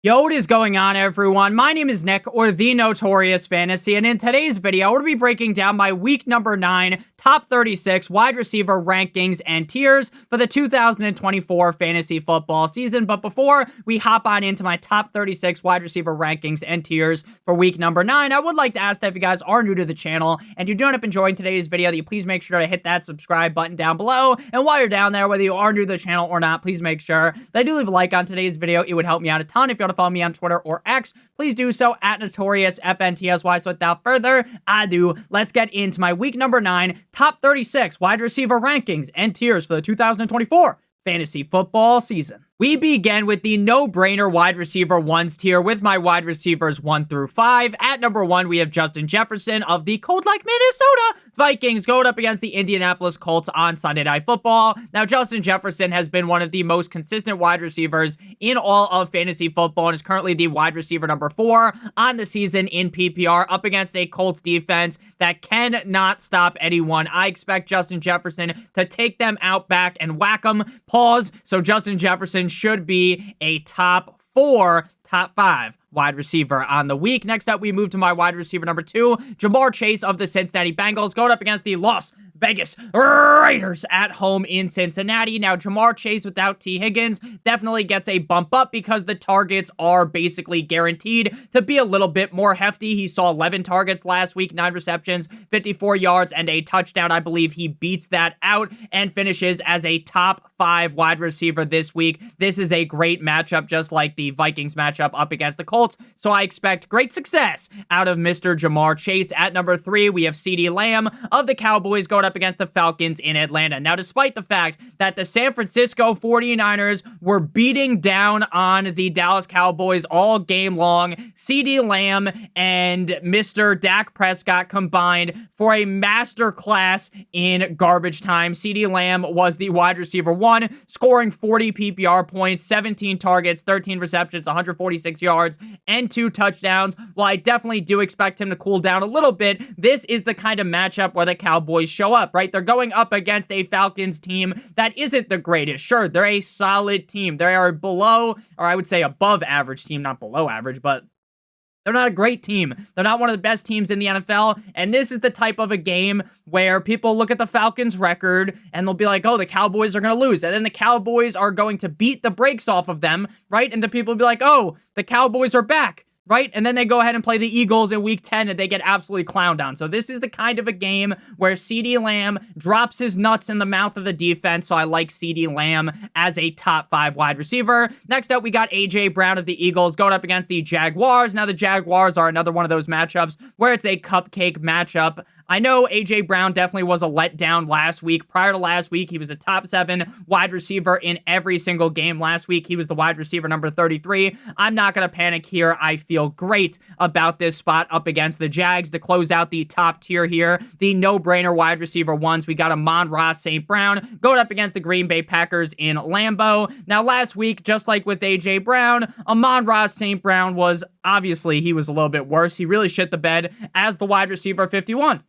Yo, what is going on, everyone? My name is Nick, or the Notorious Fantasy, and in today's video, we're going to be breaking down my week number 9 top 36 wide receiver rankings and tiers for the 2024 fantasy football season. But before we hop on into my top 36 wide receiver rankings and tiers for week number 9, I would like to ask that if you guys are new to the channel and you do end up enjoying today's video, that you please make sure to hit that subscribe button down below. And while you're down there, whether you are new to the channel or not, please make sure that you do leave a like on today's video. It would help me out a ton. If you want to follow me on Twitter or X, please do so at NotoriousFantasy. So without further ado, let's get into my week number 9 top 36 wide receiver rankings and tiers for the 2024 fantasy football season. We begin with the no-brainer wide receiver 1s tier with my wide receivers 1 through 5. At number 1, we have Justin Jefferson of the cold-like Minnesota Vikings going up against the Indianapolis Colts on Sunday Night Football. Now, Justin Jefferson has been one of the most consistent wide receivers in all of fantasy football and is currently the wide receiver number 4 on the season in PPR up against a Colts defense that cannot stop anyone. I expect Justin Jefferson to take them out back and whack them. Pause. So Justin Jefferson should be a top 5 wide receiver on the week. Next up, we move to my wide receiver number 2, Ja'Marr Chase of the Cincinnati Bengals, going up against the Las Vegas Raiders at home in Cincinnati. Now, Ja'Marr Chase without T. Higgins definitely gets a bump up because the targets are basically guaranteed to be a little bit more hefty. He saw 11 targets last week, 9 receptions, 54 yards, and a touchdown. I believe he beats that out and finishes as a top 5 wide receiver this week. This is a great matchup, just like the Vikings matchup up against the Colts. So I expect great success out of Mr. Ja'Marr Chase. At number 3, we have CeeDee Lamb of the Cowboys going up against the Falcons in Atlanta. Now, despite the fact that the San Francisco 49ers were beating down on the Dallas Cowboys all game long, CeeDee Lamb and Mr. Dak Prescott combined for a masterclass in garbage time. CeeDee Lamb was the wide receiver 1, scoring 40 PPR points, 17 targets, 13 receptions, 146 yards, and 2 touchdowns. While I definitely do expect him to cool down a little bit, this is the kind of matchup where the Cowboys show up, right? They're going up against a Falcons team that isn't the greatest. Sure, they're a solid team. They are below, or I would say above average team, not below average, but they're not a great team. They're not one of the best teams in the NFL, and this is the type of a game where people look at the Falcons' record, and they'll be like, oh, the Cowboys are going to lose, and then the Cowboys are going to beat the brakes off of them, right? And the people will be like, oh, the Cowboys are back, right? And then they go ahead and play the Eagles in week 10 and they get absolutely clowned on. So this is the kind of a game where CeeDee Lamb drops his nuts in the mouth of the defense. So I like CeeDee Lamb as a top 5 wide receiver. Next up, we got AJ Brown of the Eagles going up against the Jaguars. Now the Jaguars are another one of those matchups where it's a cupcake matchup. I know AJ Brown definitely was a letdown last week. Prior to last week, he was a top 7 wide receiver in every single game. Last week, he was the wide receiver number 33. I'm not going to panic here. I feel great about this spot up against the Jags to close out the top tier here. The no-brainer wide receiver 1s. We got Amon-Ra St. Brown going up against the Green Bay Packers in Lambeau. Now, last week, just like with AJ Brown, Amon-Ra St. Brown was, obviously, he was a little bit worse. He really shit the bed as the wide receiver 51.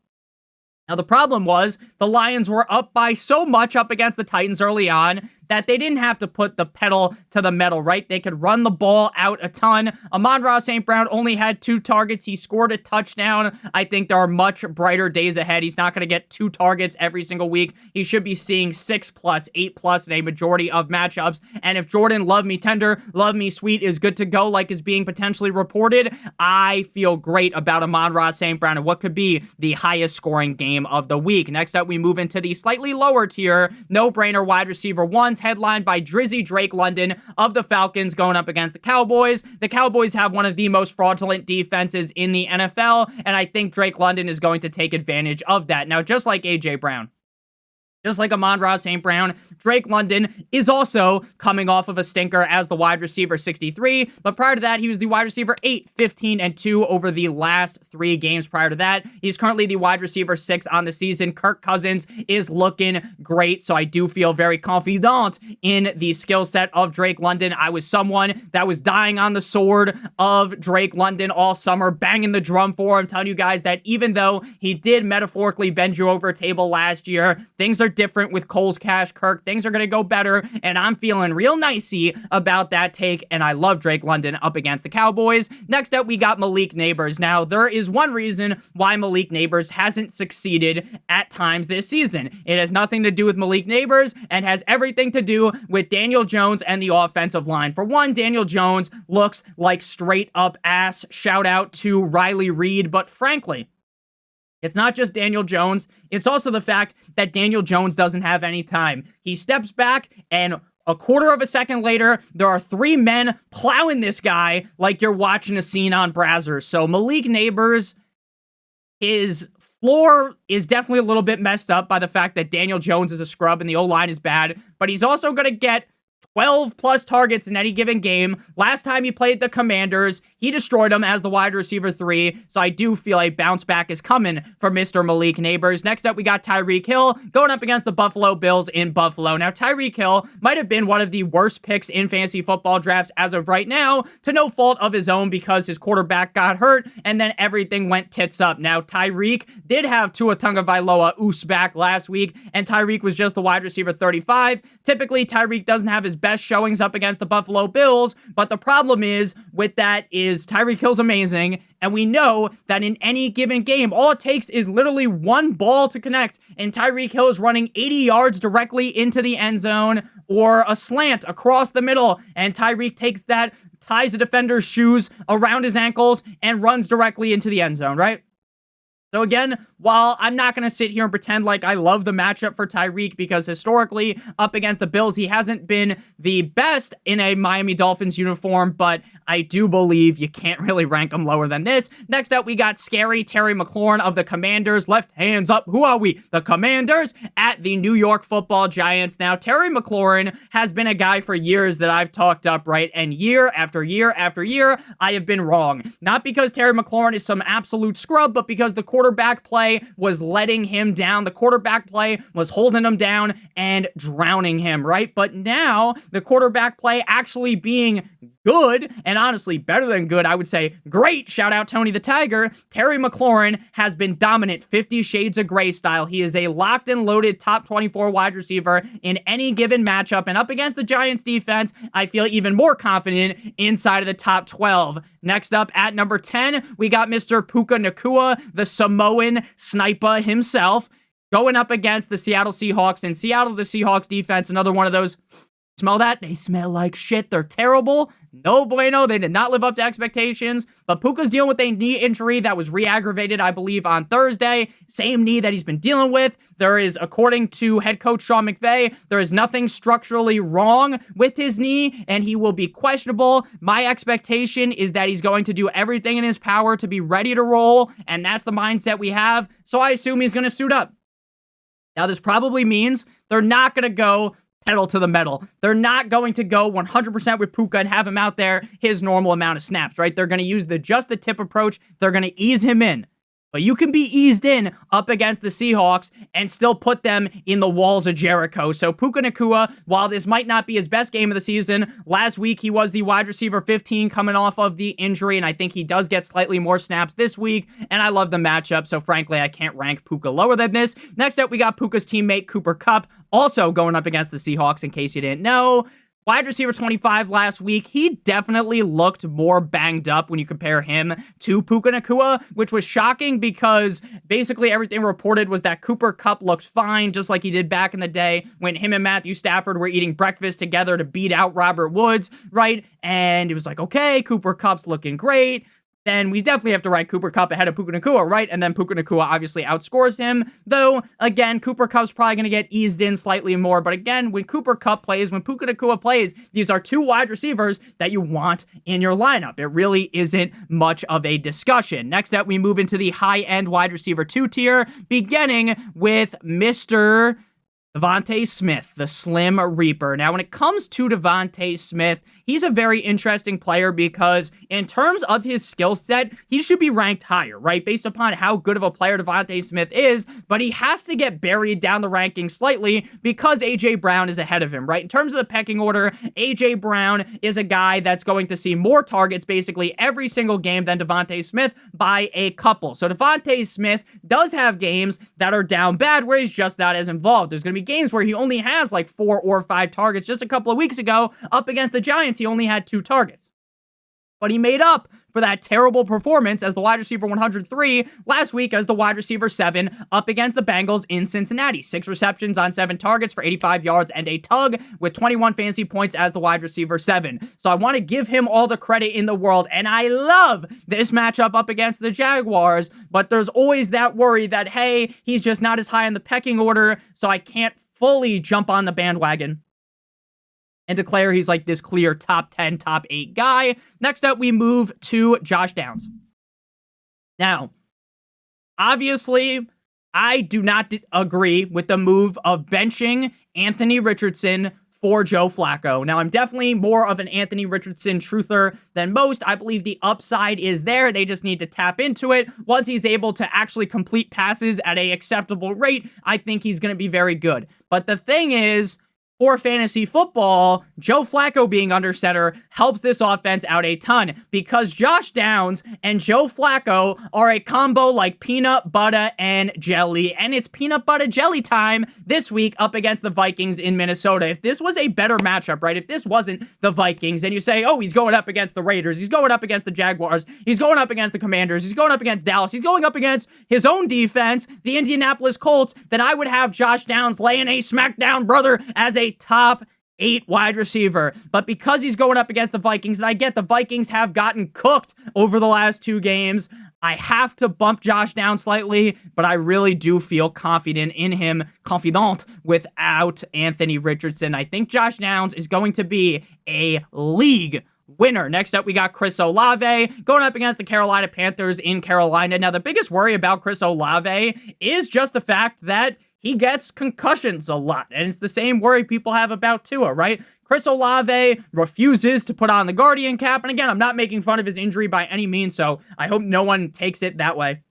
Now, the problem was the Lions were up by so much up against the Titans early on that they didn't have to put the pedal to the metal, right? They could run the ball out a ton. Amon-Ra St. Brown only had 2 targets. He scored a touchdown. I think there are much brighter days ahead. He's not going to get 2 targets every single week. He should be seeing 6+, 8+ in a majority of matchups. And if Jordan Love Me Tender, Love Me Sweet is good to go, like is being potentially reported, I feel great about Amon-Ra St. Brown and what could be the highest scoring game of the week. Next up, we move into the slightly lower tier, no-brainer wide receiver 1s, headlined by Drizzy Drake London of the Falcons going up against the Cowboys. The Cowboys have one of the most fraudulent defenses in the NFL, and I think Drake London is going to take advantage of that. Now, just like AJ Brown, just like Amon-Ra St. Brown, Drake London is also coming off of a stinker as the wide receiver 63, but prior to that, he was the wide receiver 8, 15, and 2 over the last 3 games prior to that. He's currently the wide receiver 6 on the season. Kirk Cousins is looking great, so I do feel very confident in the skill set of Drake London. I was someone that was dying on the sword of Drake London all summer, banging the drum for him, telling you guys that even though he did metaphorically bend you over a table last year, things are different with Cole's Cash Kirk. Things are going to go better, and I'm feeling real nicey about that take, and I love Drake London up against the Cowboys. Next up, we got Malik Neighbors. Now, there is one reason why Malik Neighbors hasn't succeeded at times this season. It has nothing to do with Malik Neighbors and has everything to do with Daniel Jones and the offensive line. For one, Daniel Jones looks like straight up ass. Shout out to Riley Reed, but frankly, it's not just Daniel Jones. It's also the fact that Daniel Jones doesn't have any time. He steps back, and a quarter of a second later, there are 3 men plowing this guy like you're watching a scene on Brazzers. So Malik Neighbors, his floor is definitely a little bit messed up by the fact that Daniel Jones is a scrub and the O-line is bad, but he's also going to get 12 plus targets in any given game. Last time he played the Commanders, he destroyed them as the wide receiver 3. So I do feel a bounce back is coming for Mr. Malik Neighbors. Next up, we got Tyreek Hill going up against the Buffalo Bills in Buffalo. Now, Tyreek Hill might have been one of the worst picks in fantasy football drafts as of right now, to no fault of his own because his quarterback got hurt and then everything went tits up. Now, Tyreek did have Tua Tagovailoa back last week, and Tyreek was just the wide receiver 35. Typically, Tyreek doesn't have his best showings up against the Buffalo Bills, but the problem is with that is Tyreek Hill's amazing, and we know that in any given game, all it takes is literally one ball to connect, and Tyreek Hill is running 80 yards directly into the end zone or a slant across the middle, and Tyreek takes that, ties the defender's shoes around his ankles, and runs directly into the end zone, right? So again, while I'm not going to sit here and pretend like I love the matchup for Tyreek, because historically up against the Bills, he hasn't been the best in a Miami Dolphins uniform, but I do believe you can't really rank him lower than this. Next up, we got scary Terry McLaurin of the Commanders. Left hands up. Who are we? The Commanders at the New York Football Giants. Now, Terry McLaurin has been a guy for years that I've talked up, right? And year after year after year, I have been wrong. Not because Terry McLaurin is some absolute scrub, but because the quarterback play was letting him down. The quarterback play was holding him down and drowning him, right? But now the quarterback play actually being good, and honestly better than good, I would say great. Shout out Tony the Tiger. Terry McLaurin has been dominant 50 Shades of Grey style. He is a locked and loaded top 24 wide receiver in any given matchup, and up against the Giants defense, I feel even more confident inside of the top 12. Next up at number 10, we got Mr. Puka Nacua, the Samoan sniper himself, going up against the Seattle Seahawks. In Seattle, the Seahawks defense, another one of those, smell that? They smell like shit. They're terrible. No bueno. They did not live up to expectations. But Puka's dealing with a knee injury that was re-aggravated, I believe, on Thursday. Same knee that he's been dealing with. There is, according to head coach Sean McVay, there is nothing structurally wrong with his knee, and he will be questionable. My expectation is that he's going to do everything in his power to be ready to roll, and that's the mindset we have. So I assume he's going to suit up. Now, this probably means they're not going to go pedal to the metal. They're not going to go 100% with Puka and have him out there his normal amount of snaps, right? They're going to use the just the tip approach. They're going to ease him in. But you can be eased in up against the Seahawks and still put them in the walls of Jericho. So Puka Nacua, while this might not be his best game of the season, last week he was the wide receiver 15 coming off of the injury, and I think he does get slightly more snaps this week, and I love the matchup, so frankly, I can't rank Puka lower than this. Next up, we got Puka's teammate Cooper Kupp, also going up against the Seahawks, in case you didn't know. Wide receiver 25 last week, he definitely looked more banged up when you compare him to Puka Nacua, which was shocking because basically everything reported was that Cooper Kupp looked fine, just like he did back in the day when him and Matthew Stafford were eating breakfast together to beat out Robert Woods, right? And it was like, okay, Cooper Kupp's looking great. Then we definitely have to rank Cooper Kupp ahead of Puka Nacua, right? And then Puka Nacua obviously outscores him. Though, again, Cooper Kupp's probably going to get eased in slightly more. But again, when Cooper Kupp plays, when Puka Nacua plays, these are two wide receivers that you want in your lineup. It really isn't much of a discussion. Next up, we move into the high-end wide receiver 2 tier, beginning with Mr. Devontae Smith, the Slim Reaper. Now, when it comes to Devontae Smith, he's a very interesting player because in terms of his skill set, he should be ranked higher, right? Based upon how good of a player Devontae Smith is, but he has to get buried down the rankings slightly because A.J. Brown is ahead of him, right? In terms of the pecking order, A.J. Brown is a guy that's going to see more targets basically every single game than Devontae Smith by a couple. So Devontae Smith does have games that are down bad where he's just not as involved. There's going to be be games where he only has like 4 or 5 targets. Just a couple of weeks ago, up against the Giants, he only had 2 targets. But he made up for that terrible performance as the wide receiver 103 last week as the wide receiver 7 up against the Bengals in Cincinnati. 6 receptions on 7 targets for 85 yards and a tug with 21 fantasy points as the wide receiver 7. So I want to give him all the credit in the world, and I love this matchup up against the Jaguars, but there's always that worry that, hey, he's just not as high in the pecking order, so I can't fully jump on the bandwagon and declare he's like this clear top 10, top 8 guy. Next up, we move to Josh Downs. Now, obviously, I do not agree with the move of benching Anthony Richardson for Joe Flacco. Now, I'm definitely more of an Anthony Richardson truther than most. I believe the upside is there. They just need to tap into it. Once he's able to actually complete passes at an acceptable rate, I think he's going to be very good. But the thing is, for fantasy football, Joe Flacco being under center helps this offense out a ton because Josh Downs and Joe Flacco are a combo like peanut butter and jelly, and it's peanut butter jelly time this week up against the Vikings in Minnesota. If this was a better matchup, right? If this wasn't the Vikings and you say, oh, he's going up against the Raiders, he's going up against the Jaguars, he's going up against the Commanders, he's going up against Dallas, he's going up against his own defense, the Indianapolis Colts, then I would have Josh Downs laying a smackdown brother as a top 8 wide receiver. But because he's going up against the Vikings, and I get the Vikings have gotten cooked over the last 2 games, I have to bump Josh down slightly, but I really do feel confident in him, confident without Anthony Richardson. I think Josh Downs is going to be a league winner. Next up, we got Chris Olave going up against the Carolina Panthers in Carolina. Now, the biggest worry about Chris Olave is just the fact that he gets concussions a lot, and it's the same worry people have about Tua, right? Chris Olave refuses to put on the Guardian cap, and again, I'm not making fun of his injury by any means, so I hope no one takes it that way.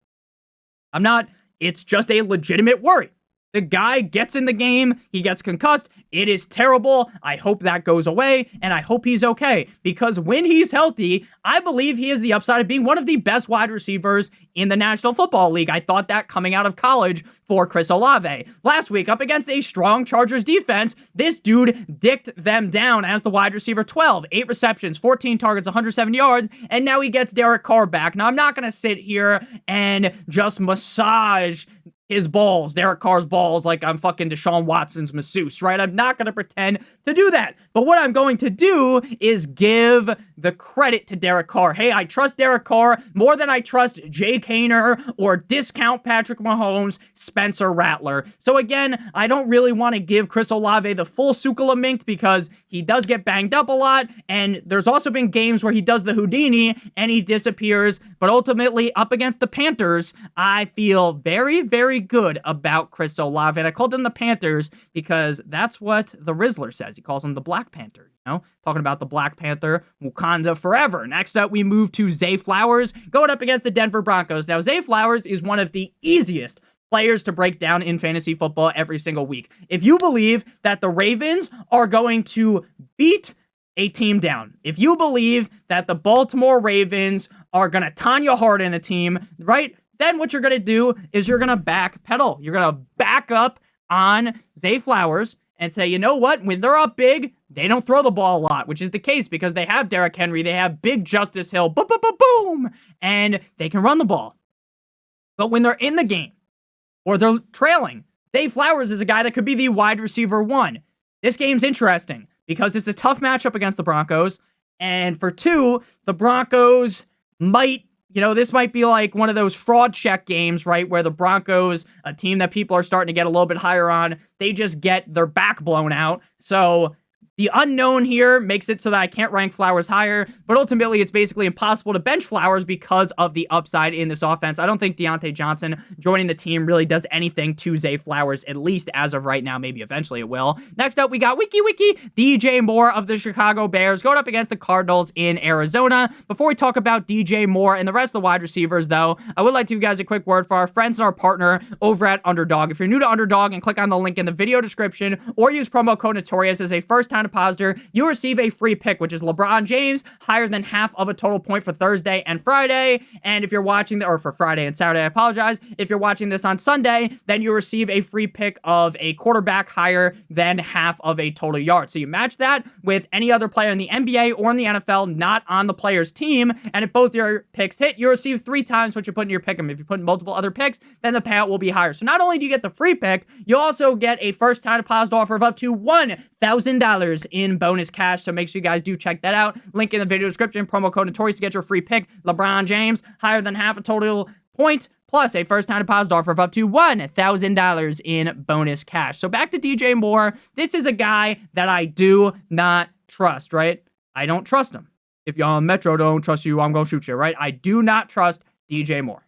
I'm not. It's just a legitimate worry. The guy gets in the game, he gets concussed, it is terrible. I hope that goes away, and I hope he's okay, because when he's healthy, I believe he has the upside of being one of the best wide receivers in the National Football League. I thought that coming out of college for Chris Olave. Last week, up against a strong Chargers defense, this dude dicked them down as the wide receiver 12. 8 receptions, 14 targets, 107 yards, and now he gets Derek Carr back. Now, I'm not going to sit here and just massage his balls, Derek Carr's balls, like I'm fucking Deshaun Watson's masseuse, right? I'm not going to pretend to do that. But what I'm going to do is give the credit to Derek Carr. Hey, I trust Derek Carr more than I trust Jake Haener or discount Patrick Mahomes, Spencer Rattler. So again, I don't really want to give Chris Olave the full Sukalamink because he does get banged up a lot, and there's also been games where he does the Houdini and he disappears, but ultimately up against the Panthers, I feel very, very good about Chris Olave, and I called them the Panthers because that's what the Rizzler says. He calls him the Black Panther, you know, talking about the Black Panther, Wakanda forever. Next up, we move to Zay Flowers going up against the Denver Broncos. Now, Zay Flowers is one of the easiest players to break down in fantasy football every single week. If you believe that the Ravens are going to beat a team down, if you believe that the Baltimore Ravens are going to Tanya Hardin a team, right? Then what you're going to do is you're going to backpedal. You're going to back up on Zay Flowers and say, you know what? When they're up big, they don't throw the ball a lot, which is the case because they have Derrick Henry, they have big Justice Hill, boom, boom, boom, boom, and they can run the ball. But when they're in the game or they're trailing, Zay Flowers is a guy that could be the wide receiver 1. This game's interesting because it's a tough matchup against the Broncos. And for 2, the Broncos might, you know, this might be like one of those fraud check games, right? Where the Broncos, a team that people are starting to get a little bit higher on, they just get their back blown out. So the unknown here makes it so that I can't rank Flowers higher, but ultimately it's basically impossible to bench Flowers because of the upside in this offense. I don't think Deontay Johnson joining the team really does anything to Zay Flowers, at least as of right now. Maybe eventually it will. Next up, we got Wiki DJ Moore of the Chicago Bears going up against the Cardinals in Arizona. Before we talk about DJ Moore and the rest of the wide receivers, though, I would like to give you guys a quick word for our friends and our partner over at Underdog. If you're new to Underdog, and click on the link in the video description or use promo code Notorious as a first-time depositor, you receive a free pick, which is LeBron James, higher than half of a total point for Thursday and Friday. And if you're watching, or for Friday and Saturday, I apologize. If you're watching this on Sunday, then you receive a free pick of a quarterback higher than half of a total yard. So you match that with any other player in the NBA or in the NFL not on the player's team, and if both your picks hit, you receive 3 times what you put in your pick 'em. If you put in multiple other picks, then the payout will be higher. So not only do you get the free pick, you also get a first-time deposit offer of up to $1,000 in bonus cash. So make sure you guys do check that out. Link in the video description. Promo code Notorious to get your free pick. LeBron James, higher than half a total point, plus a first-time deposit offer of up to $1,000 in bonus cash. So back to DJ Moore. This is a guy that I do not trust, right? I don't trust him. If y'all on Metro don't trust you, I'm going to shoot you, right? I do not trust DJ Moore.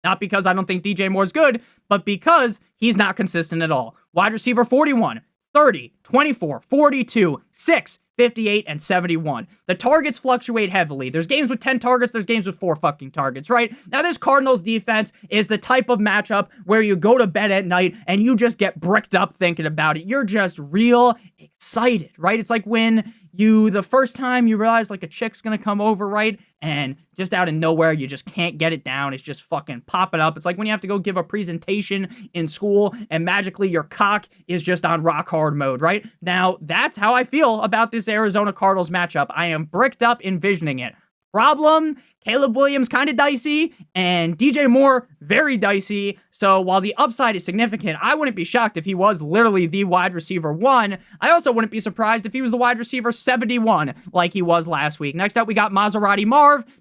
Not because I don't think DJ Moore's good, but because he's not consistent at all. Wide receiver 41, 30, 24, 42, 6, 58, and 71. The targets fluctuate heavily. There's games with 10 targets, there's games with 4 fucking targets, right? Now, this Cardinals defense is the type of matchup where you go to bed at night and you just get bricked up thinking about it. You're just real excited, right? It's like when the first time you realize like a chick's gonna come over, right? And just out of nowhere, you just can't get it down. It's just fucking popping up. It's like when you have to go give a presentation in school and magically your cock is just on rock hard mode, right? Now, that's how I feel about this Arizona Cardinals matchup. I am bricked up envisioning it. Problem, Caleb Williams kind of dicey, and DJ Moore very dicey. So while the upside is significant, I wouldn't be shocked if he was literally the wide receiver 1. I also wouldn't be surprised if he was the wide receiver 71 like he was last week. Next up, we got Maserati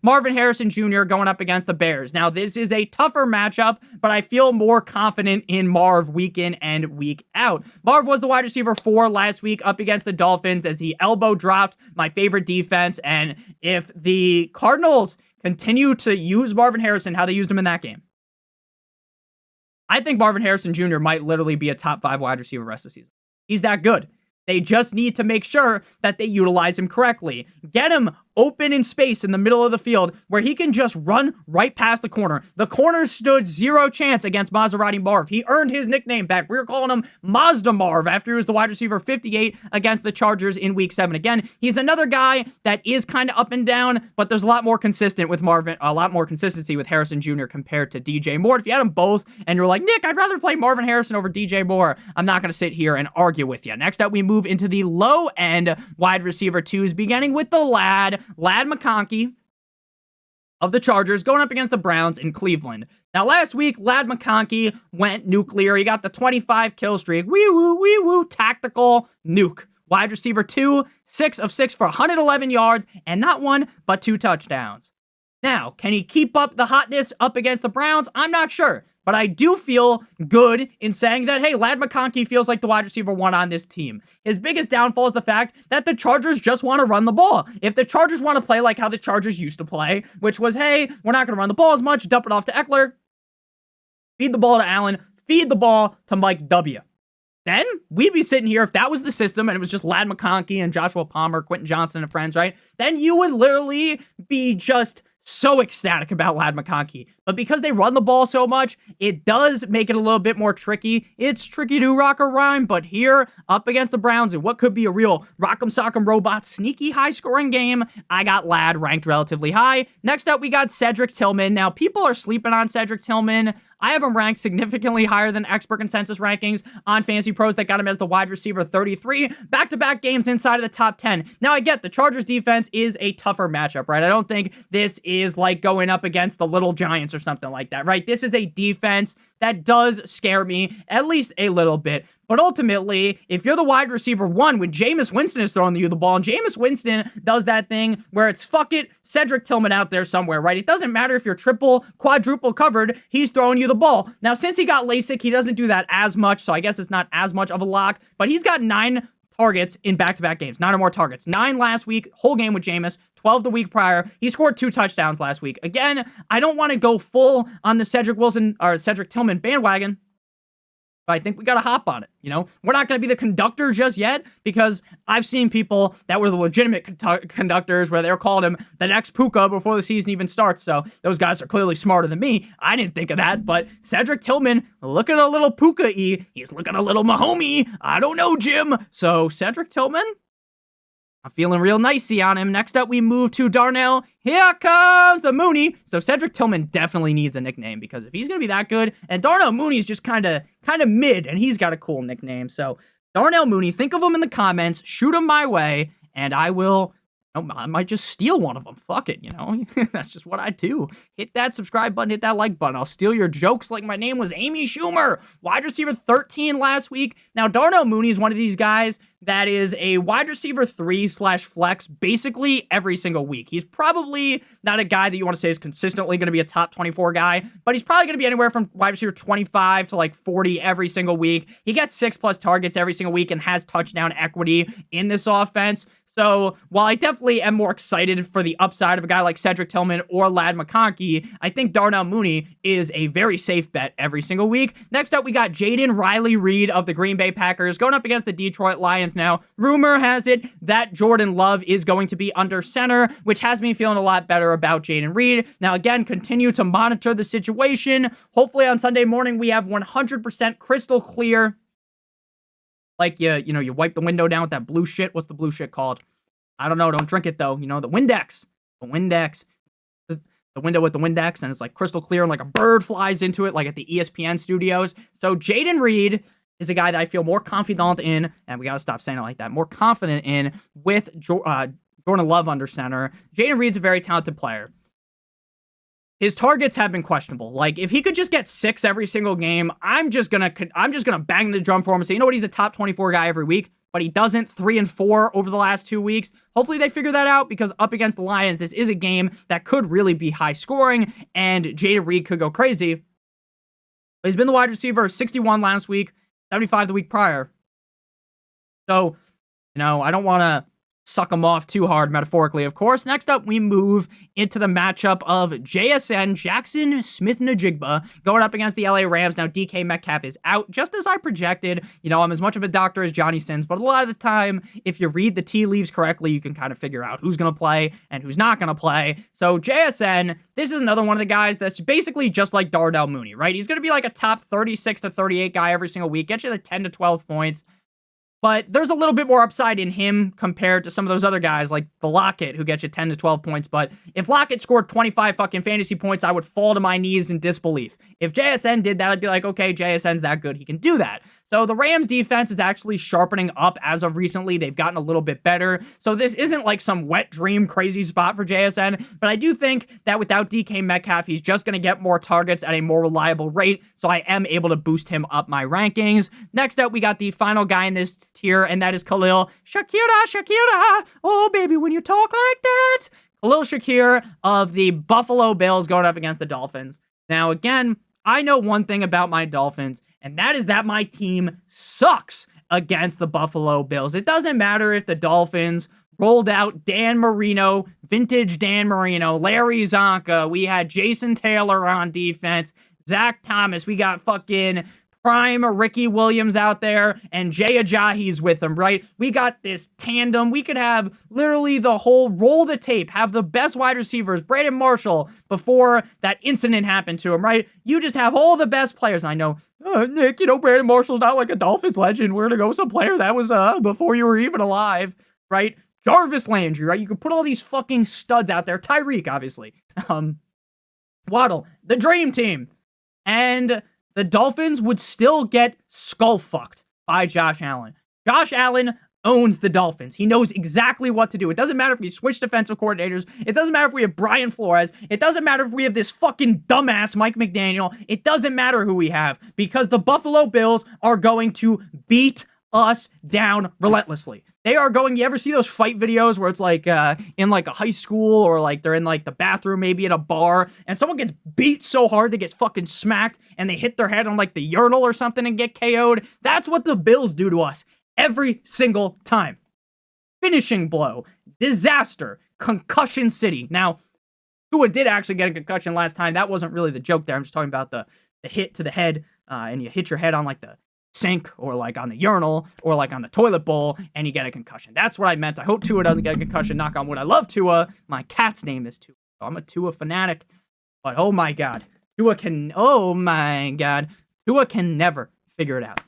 Marvin Harrison Jr. going up against the Bears. Now, this is a tougher matchup, but I feel more confident in Marv week in and week out. Marv was the wide receiver 4 last week up against the Dolphins as he elbow dropped my favorite defense. And if the Cardinals continue to use Marvin Harrison how they used him in that game, I think Marvin Harrison Jr. might literally be a top 5 wide receiver rest of the season. He's that good. They just need to make sure that they utilize him correctly. Get him open in space in the middle of the field where he can just run right past the corner. The corner stood 0 chance against Maserati Marv. He earned his nickname back. We were calling him Mazda Marv after he was the wide receiver 58 against the Chargers in week 7. Again, he's another guy that is kind of up and down, but there's a lot more consistency with Harrison Jr. compared to DJ Moore. If you had them both and you're like, Nick, I'd rather play Marvin Harrison over DJ Moore, I'm not going to sit here and argue with you. Next up, we move into the low end wide receiver 2s, beginning with the Lad McConkey of the Chargers going up against the Browns in Cleveland. Now, last week, Lad McConkey went nuclear. He got the 25 kill streak. Wee woo, tactical nuke. Wide receiver 2, 6 of 6 for 111 yards, and not 1, but 2 touchdowns. Now, can he keep up the hotness up against the Browns? I'm not sure. But I do feel good in saying that, hey, Lad McConkey feels like the wide receiver 1 on this team. His biggest downfall is the fact that the Chargers just want to run the ball. If the Chargers want to play like how the Chargers used to play, which was, hey, we're not going to run the ball as much, dump it off to Eckler, feed the ball to Allen, feed the ball to Mike W. Then we'd be sitting here, if that was the system and it was just Lad McConkey and Joshua Palmer, Quentin Johnson and friends, right? Then you would literally be just so ecstatic about Lad McConkey. But because they run the ball so much, it does make it a little bit more tricky. It's tricky to rock a rhyme, but here, up against the Browns, in what could be a real rock'em sock'em robot sneaky high-scoring game, I got Lad ranked relatively high. Next up, we got Cedric Tillman. Now, people are sleeping on Cedric Tillman. I have him ranked significantly higher than expert consensus rankings on Fantasy Pros that got him as the wide receiver 33. Back-to-back games inside of the top 10. Now, I get the Chargers defense is a tougher matchup, right? I don't think this is like going up against the Little Giants or something like that, right? This is a defense that does scare me at least a little bit. But ultimately, if you're the wide receiver 1 when Jameis Winston is throwing you the ball, and Jameis Winston does that thing where it's fuck it, Cedric Tillman out there somewhere, right? It doesn't matter if you're triple, quadruple covered, he's throwing you the ball. Now, since he got LASIK, he doesn't do that as much, so I guess it's not as much of a lock, but he's got 9 targets in back-to-back games, 9 or more targets. 9 last week, whole game with Jameis, 12 the week prior. He scored 2 touchdowns last week. Again, I don't want to go full on the Cedric Tillman bandwagon, But I think we got to hop on it. We're not going to be the conductor just yet, because I've seen people that were the legitimate conductors where they're calling him the next Puka before the season even starts. So those guys are clearly smarter than me. I didn't think of that, but Cedric Tillman looking a little Puka-y. He's looking a little Mahomey. I don't know, Jim. So Cedric Tillman, I'm feeling real nicey on him. Next up, we move to Darnell. Here comes the Mooney. So Cedric Tillman definitely needs a nickname, because if he's going to be that good, and Darnell Mooney's just kind of mid, and he's got a cool nickname. So Darnell Mooney, think of him in the comments, shoot him my way, and I might just steal one of them. Fuck it, That's just what I do. Hit that subscribe button, hit that like button. I'll steal your jokes like my name was Amy Schumer. Wide receiver 13 last week. Now, Darnell Mooney is one of these guys that is a wide receiver 3/flex basically every single week. He's probably not a guy that you want to say is consistently going to be a top 24 guy, but he's probably going to be anywhere from wide receiver 25 to like 40 every single week. He gets 6+ targets every single week and has touchdown equity in this offense. So while I definitely am more excited for the upside of a guy like Cedric Tillman or Ladd McConkey, I think Darnell Mooney is a very safe bet every single week. Next up, we got Jaden Riley-Reed of the Green Bay Packers going up against the Detroit Lions now. Rumor has it that Jordan Love is going to be under center, which has me feeling a lot better about Jaden Reed. Now, again, continue to monitor the situation. Hopefully on Sunday morning, we have 100% crystal clear. Like, you wipe the window down with that blue shit. What's the blue shit called? I don't know. Don't drink it, though. The Windex. The Windex. The window with the Windex, and it's like crystal clear, and like a bird flies into it, like at the ESPN studios. So Jaden Reed is a guy that I feel more confident in, and we got to stop saying it like that, more confident in with Jordan Love under center. Jaden Reed's a very talented player. His targets have been questionable. Like, if he could just get 6 every single game, I'm just gonna bang the drum for him and say, he's a top 24 guy every week, but he doesn't. 3 and 4 over the last 2 weeks. Hopefully they figure that out, because up against the Lions, this is a game that could really be high scoring, and Jaden Reed could go crazy. But he's been the wide receiver 61 last week, 75 the week prior. So, I don't want to suck him off too hard, metaphorically, of course. Next up, we move into the matchup of JSN, Jackson Smith-Njigba, going up against the LA Rams. Now, DK Metcalf is out, just as I projected. I'm as much of a doctor as Johnny Sins, but a lot of the time, if you read the tea leaves correctly, you can kind of figure out who's going to play and who's not going to play. So, JSN, this is another one of the guys that's basically just like Darnell Mooney, right? He's going to be like a top 36 to 38 guy every single week, get you the 10 to 12 points. But there's a little bit more upside in him compared to some of those other guys like the Lockett, who get you 10 to 12 points. But if Lockett scored 25 fucking fantasy points, I would fall to my knees in disbelief. If JSN did that, I'd be like, okay, JSN's that good. He can do that. So the Rams defense is actually sharpening up as of recently. They've gotten a little bit better. So this isn't like some wet dream crazy spot for JSN. But I do think that without DK Metcalf, he's just going to get more targets at a more reliable rate. So I am able to boost him up my rankings. Next up, we got the final guy in this tier, and that is Khalil Shakira. Oh, baby, when you talk like that. Khalil Shakir of the Buffalo Bills going up against the Dolphins. Now, again, I know one thing about my Dolphins, and that is that my team sucks against the Buffalo Bills. It doesn't matter if the Dolphins rolled out Dan Marino, vintage Dan Marino, Larry Zonka. We had Jason Taylor on defense, Zach Thomas. We got fucking prime Ricky Williams out there, and Jay Ajayi's with him, right? We got this tandem. We could have literally the whole roll the tape, have the best wide receivers, Brandon Marshall, before that incident happened to him, right? You just have all the best players. I know, Nick, Brandon Marshall's not like a Dolphins legend. We're going to go with some player that was before you were even alive, right? Jarvis Landry, right? You could put all these fucking studs out there. Tyreek, obviously. Waddle, the dream team. And the Dolphins would still get skull-fucked by Josh Allen. Josh Allen owns the Dolphins. He knows exactly what to do. It doesn't matter if we switch defensive coordinators. It doesn't matter if we have Brian Flores. It doesn't matter if we have this fucking dumbass Mike McDaniel. It doesn't matter who we have, because the Buffalo Bills are going to beat us down relentlessly. They are going, you ever see those fight videos where it's like in like a high school, or like they're in like the bathroom, maybe at a bar, and someone gets beat so hard they get fucking smacked and they hit their head on like the urinal or something and get KO'd? That's what the Bills do to us every single time. Finishing blow, disaster, concussion city. Now, Tua did actually get a concussion last time. That wasn't really the joke there. I'm just talking about the hit to the head, and you hit your head on like the sink or like on the urinal or like on the toilet bowl and you get a concussion. That's what I meant. I hope Tua doesn't get a concussion. Knock on wood. I love Tua. My cat's name is Tua. I'm a Tua fanatic. But oh my God. Tua can never figure it out.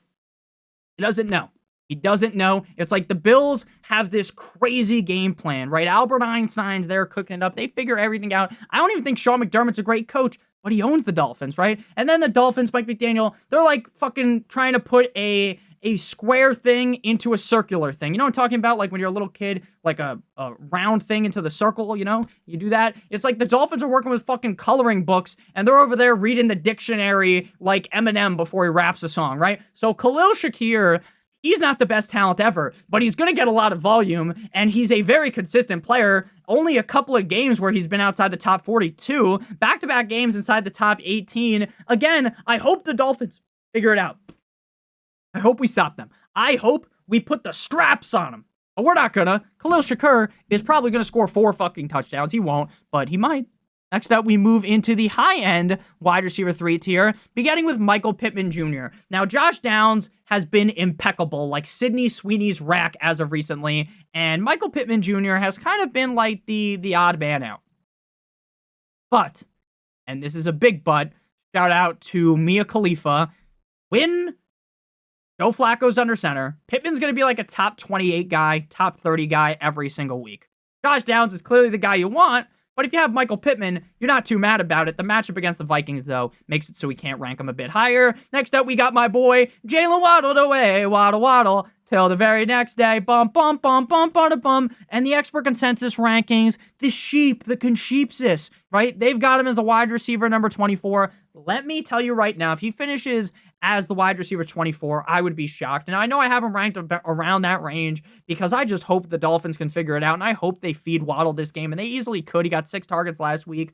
He doesn't know. He doesn't know. It's like the Bills have this crazy game plan, right? Albert Einstein's there cooking it up. They figure everything out. I don't even think Sean McDermott's a great coach, but he owns the Dolphins, right? And then the Dolphins, Mike McDaniel, they're like fucking trying to put a square thing into a circular thing. You know what I'm talking about? Like when you're a little kid, like a round thing into the circle, you know? You do that. It's like the Dolphins are working with fucking coloring books, and they're over there reading the dictionary like Eminem before he raps a song, right? So Khalil Shakir, he's not the best talent ever, but he's going to get a lot of volume, and he's a very consistent player. Only a couple of games where he's been outside the top 42, back-to-back games inside the top 18. Again, I hope the Dolphins figure it out. I hope we stop them. I hope we put the straps on them. But we're not gonna. Khalil Shakir is probably going to score 4 fucking touchdowns. He won't, but he might. Next up, we move into the high-end wide receiver 3 tier, beginning with Michael Pittman Jr. Now, Josh Downs has been impeccable, like Sidney Sweeney's rack as of recently, and Michael Pittman Jr. has kind of been like the odd man out. But, and this is a big but, shout out to Mia Khalifa, when Joe Flacco's under center, Pittman's going to be like a top 28 guy, top 30 guy every single week. Josh Downs is clearly the guy you want, but if you have Michael Pittman, you're not too mad about it. The matchup against the Vikings, though, makes it so we can't rank him a bit higher. Next up, we got my boy, Jalen Waddle away, waddle, till the very next day, bum, bum, bum, bum, bum, bum. And the expert consensus rankings, the consheepsis, right? They've got him as the wide receiver number 24. Let me tell you right now, if he finishes as the wide receiver 24, I would be shocked. And I know I have him ranked around that range because I just hope the Dolphins can figure it out, and I hope they feed Waddle this game, and they easily could. He got 6 targets last week.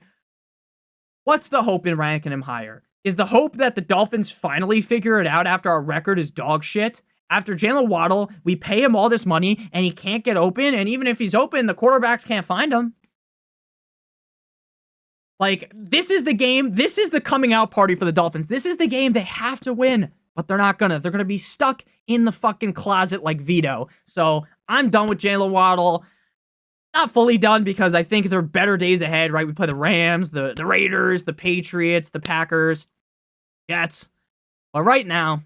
What's the hope in ranking him higher? Is the hope that the Dolphins finally figure it out after our record is dog shit? After Jalen Waddle, we pay him all this money, and he can't get open, and even if he's open, the quarterbacks can't find him. Like, this is the game. This is the coming out party for the Dolphins. This is the game they have to win, but they're not gonna. They're gonna be stuck in the fucking closet like Vito. So I'm done with Jalen Waddle. Not fully done because I think there are better days ahead, right? We play the Rams, the Raiders, the Patriots, the Packers, Jets. But right now,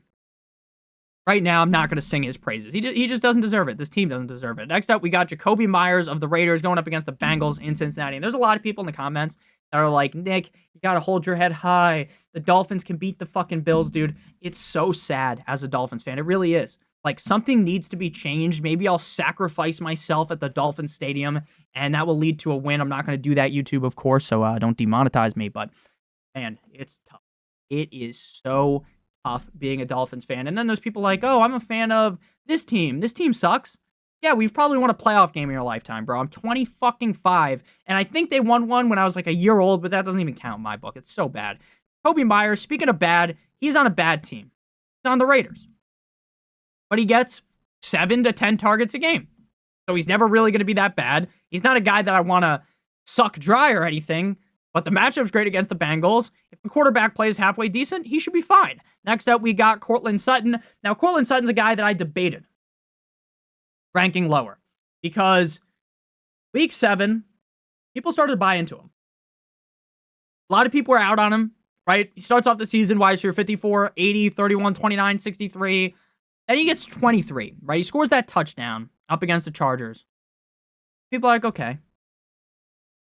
I'm not going to sing his praises. He just doesn't deserve it. This team doesn't deserve it. Next up, we got Jacoby Myers of the Raiders going up against the Bengals in Cincinnati. And there's a lot of people in the comments that are like, Nick, you got to hold your head high. The Dolphins can beat the fucking Bills, dude. It's so sad as a Dolphins fan. It really is. Like, something needs to be changed. Maybe I'll sacrifice myself at the Dolphins Stadium, and that will lead to a win. I'm not going to do that, YouTube, of course, so don't demonetize me. But, man, it's tough. It is so tough being a Dolphins fan. And then there's people like, oh, I'm a fan of this team. This team sucks. Yeah, we've probably won a playoff game in your lifetime, bro. I'm 20-5, and I think they won one when I was like a year old, but that doesn't even count in my book. It's so bad. Jacoby Myers, speaking of bad, he's on a bad team. He's on the Raiders. But he gets 7 to 10 targets a game. So he's never really going to be that bad. He's not a guy that I want to suck dry or anything, but the matchup's great against the Bengals. If the quarterback plays halfway decent, he should be fine. Next up, we got Courtland Sutton. Now, Courtland Sutton's a guy that I debated ranking lower because week 7, people started to buy into him. A lot of people were out on him, right? He starts off the season wide receiver 54, 80, 31, 29, 63. Then he gets 23, right? He scores that touchdown up against the Chargers. People are like, okay,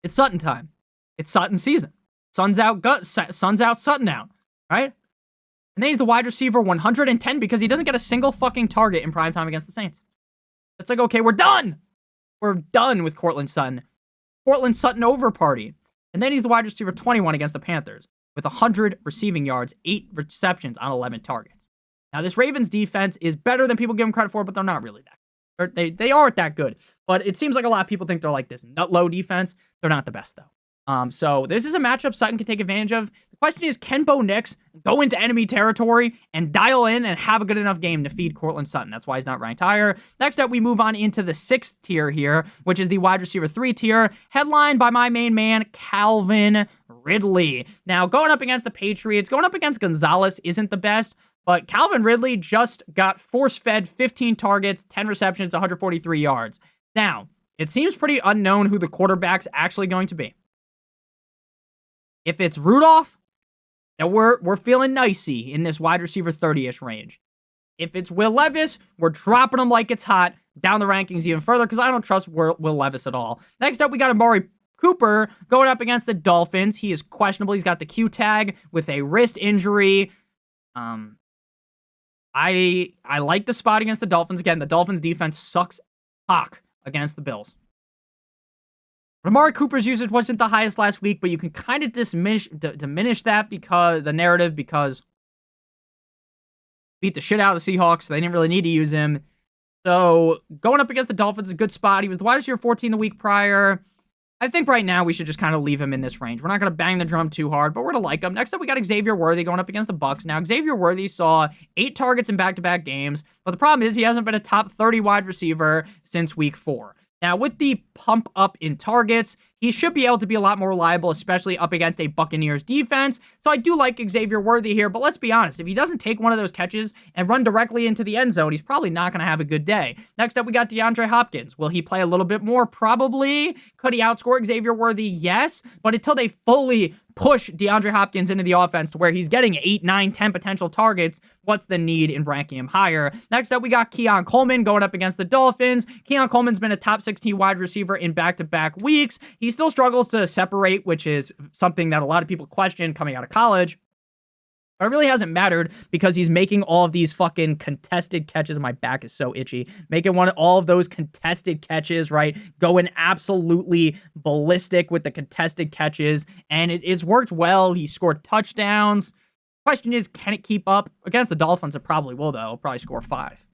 it's Sutton time. It's Sutton season. Sun's out, Sutton out, right? And then he's the wide receiver 110 because he doesn't get a single fucking target in primetime against the Saints. It's like, okay, we're done. We're done with Courtland Sutton. Courtland Sutton over party. And then he's the wide receiver 21 against the Panthers with 100 receiving yards, 8 receptions on 11 targets. Now, this Ravens defense is better than people give them credit for, but they're not really that good. They aren't that good. But it seems like a lot of people think they're like this nut-low defense. They're not the best, though. So this is a matchup Sutton can take advantage of. The question is, can Bo Nix go into enemy territory and dial in and have a good enough game to feed Courtland Sutton? That's why he's not ranked higher. Next up, we move on into the 6th tier here, which is the wide receiver 3 tier, headlined by my main man, Calvin Ridley. Now, going up against the Patriots, going up against Gonzalez isn't the best, but Calvin Ridley just got force-fed 15 targets, 10 receptions, 143 yards. Now, it seems pretty unknown who the quarterback's actually going to be. If it's Rudolph, then we're feeling nicey in this wide receiver 30-ish range. If it's Will Levis, we're dropping him like it's hot down the rankings even further because I don't trust Will Levis at all. Next up, we got Amari Cooper going up against the Dolphins. He is questionable. He's got the Q tag with a wrist injury. I like the spot against the Dolphins. Again, the Dolphins defense sucks cock against the Bills. Amari Cooper's usage wasn't the highest last week, but you can kind of diminish that because the narrative because beat the shit out of the Seahawks. So they didn't really need to use him. So going up against the Dolphins is a good spot. He was the wide receiver 14 the week prior. I think right now we should just kind of leave him in this range. We're not going to bang the drum too hard, but we're going to like him. Next up, we got Xavier Worthy going up against the Bucs. Now, Xavier Worthy saw 8 targets in back-to-back games, but the problem is he hasn't been a top 30 wide receiver since week 4. Now, with the pump up in targets, he should be able to be a lot more reliable, especially up against a Buccaneers defense. So I do like Xavier Worthy here, but let's be honest. If he doesn't take one of those catches and run directly into the end zone, he's probably not going to have a good day. Next up, we got DeAndre Hopkins. Will he play a little bit more? Probably. Could he outscore Xavier Worthy? Yes. But until they fully push DeAndre Hopkins into the offense to where he's getting 8, 9, 10 potential targets, what's the need in ranking him higher? Next up, we got Keon Coleman going up against the Dolphins. Keon Coleman's been a top 16 wide receiver in back-to-back weeks. He still struggles to separate, which is something that a lot of people question coming out of college. But it really hasn't mattered because he's making all of these fucking contested catches. My back is so itchy. Making all of those contested catches, right? Going absolutely ballistic with the contested catches. And it's worked well. He scored touchdowns. Question is, can it keep up? Against the Dolphins, it probably will, though. It'll probably score 5.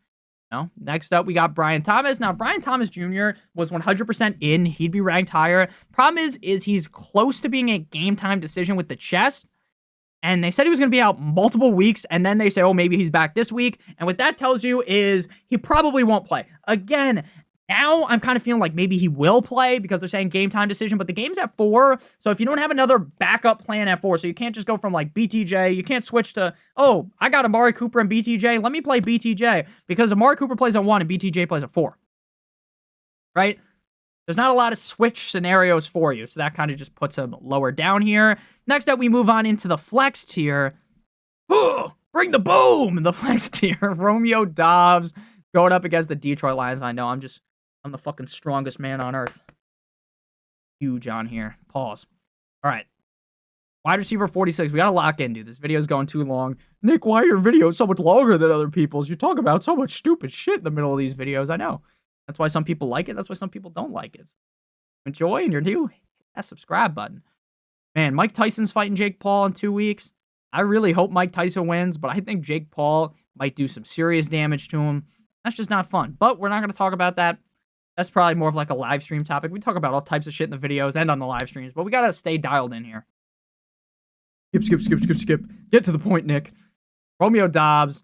No? Next up, we got Brian Thomas. Now, Brian Thomas Jr. was 100% in. He'd be ranked higher. Problem is he's close to being a game-time decision with the chest. And they said he was going to be out multiple weeks, and then they say, oh, maybe he's back this week. And what that tells you is he probably won't play. Again, now I'm kind of feeling like maybe he will play because they're saying game time decision, but the game's at 4. So if you don't have another backup plan at 4, so you can't just go from like BTJ, you can't switch to, oh, I got Amari Cooper and BTJ, let me play BTJ because Amari Cooper plays at 1 and BTJ plays at 4. Right? There's not a lot of switch scenarios for you, so that kind of just puts him lower down here. Next up, we move on into the flex tier. Bring the boom! In the flex tier, Romeo Doubs going up against the Detroit Lions. I know, I'm the fucking strongest man on earth. Huge on here. Pause. All right. Wide receiver 46. We got to lock in, dude. This video's going too long. Nick, why are your videos so much longer than other people's? You talk about so much stupid shit in the middle of these videos. I know. That's why some people like it. That's why some people don't like it. Enjoy and you're new, hit that subscribe button. Man, Mike Tyson's fighting Jake Paul in 2 weeks. I really hope Mike Tyson wins, but I think Jake Paul might do some serious damage to him. That's just not fun. But we're not going to talk about that. That's probably more of like a live stream topic. We talk about all types of shit in the videos and on the live streams, but we got to stay dialed in here. Skip. Get to the point, Nick. Romeo Doubs,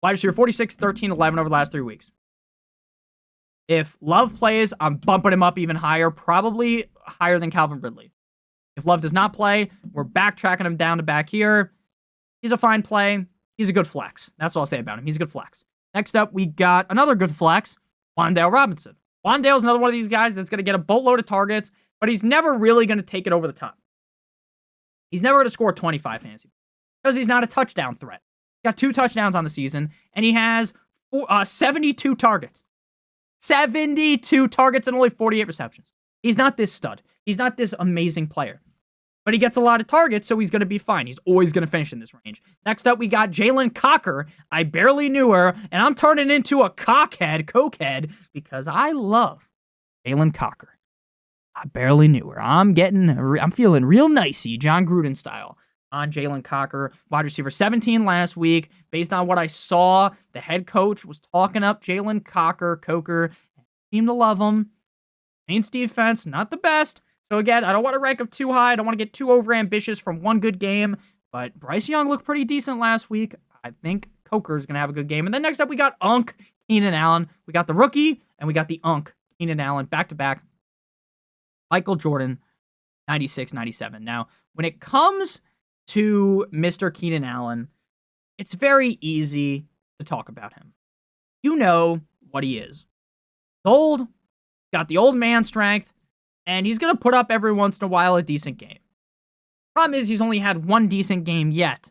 wide receiver 46, 13, 11 over the last 3 weeks. If Love plays, I'm bumping him up even higher, probably higher than Calvin Ridley. If Love does not play, we're backtracking him down to back here. He's a fine play. He's a good flex. That's all I'll say about him. He's a good flex. Next up, we got another good flex, Wan'Dale Robinson. Wan'Dale's another one of these guys that's going to get a boatload of targets, but he's never really going to take it over the top. He's never going to score 25 fantasy because he's not a touchdown threat. He got 2 touchdowns on the season, and he has 72 targets. 72 targets and only 48 receptions. He's not this stud. He's not this amazing player. But he gets a lot of targets, so he's going to be fine. He's always going to finish in this range. Next up, we got Jalen Cocker. I barely knew her, and I'm turning into a cokehead, because I love Jalen Cocker. I barely knew her. I'm feeling real nicey, John Gruden style, on Jalen Cocker, wide receiver 17 last week. Based on what I saw, the head coach was talking up Jalen Cocker, seemed to love him. Saints defense, not the best. So again, I don't want to rank him too high. I don't want to get too overambitious from one good game. But Bryce Young looked pretty decent last week. I think Coker's going to have a good game. And then next up, we got Keenan Allen. We got the rookie, and we got the Keenan Allen, back-to-back. Michael Jordan, 96-97. Now, when it comes to Mr. Keenan Allen, it's very easy to talk about him. You know what he is. Old, got the old man strength, and he's going to put up every once in a while a decent game. Problem is, he's only had one decent game yet.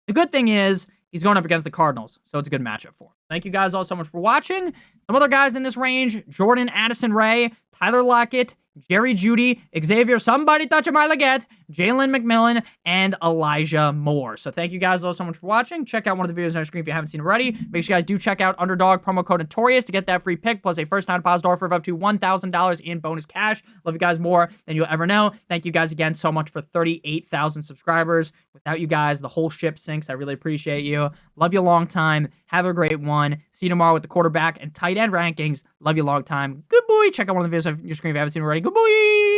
The good thing is, he's going up against the Cardinals, so it's a good matchup for him. Thank you guys all so much for watching. Some other guys in this range, Jordan Addison Ray, Tyler Lockett, Jerry Jeudy, Xavier, somebody touch him, I get, Jalen McMillan, and Elijah Moore. So thank you guys all so much for watching. Check out one of the videos on our screen if you haven't seen it already. Make sure you guys do check out Underdog, promo code Notorious to get that free pick, plus a first-time deposit offer of up to $1,000 in bonus cash. Love you guys more than you'll ever know. Thank you guys again so much for 38,000 subscribers. Without you guys, the whole ship sinks. I really appreciate you. Love you a long time. Have a great one. See you tomorrow with the quarterback and tight end rankings. Love you a long time. Good boy. Check out one of the videos on your screen if you haven't seen it already. Good boy.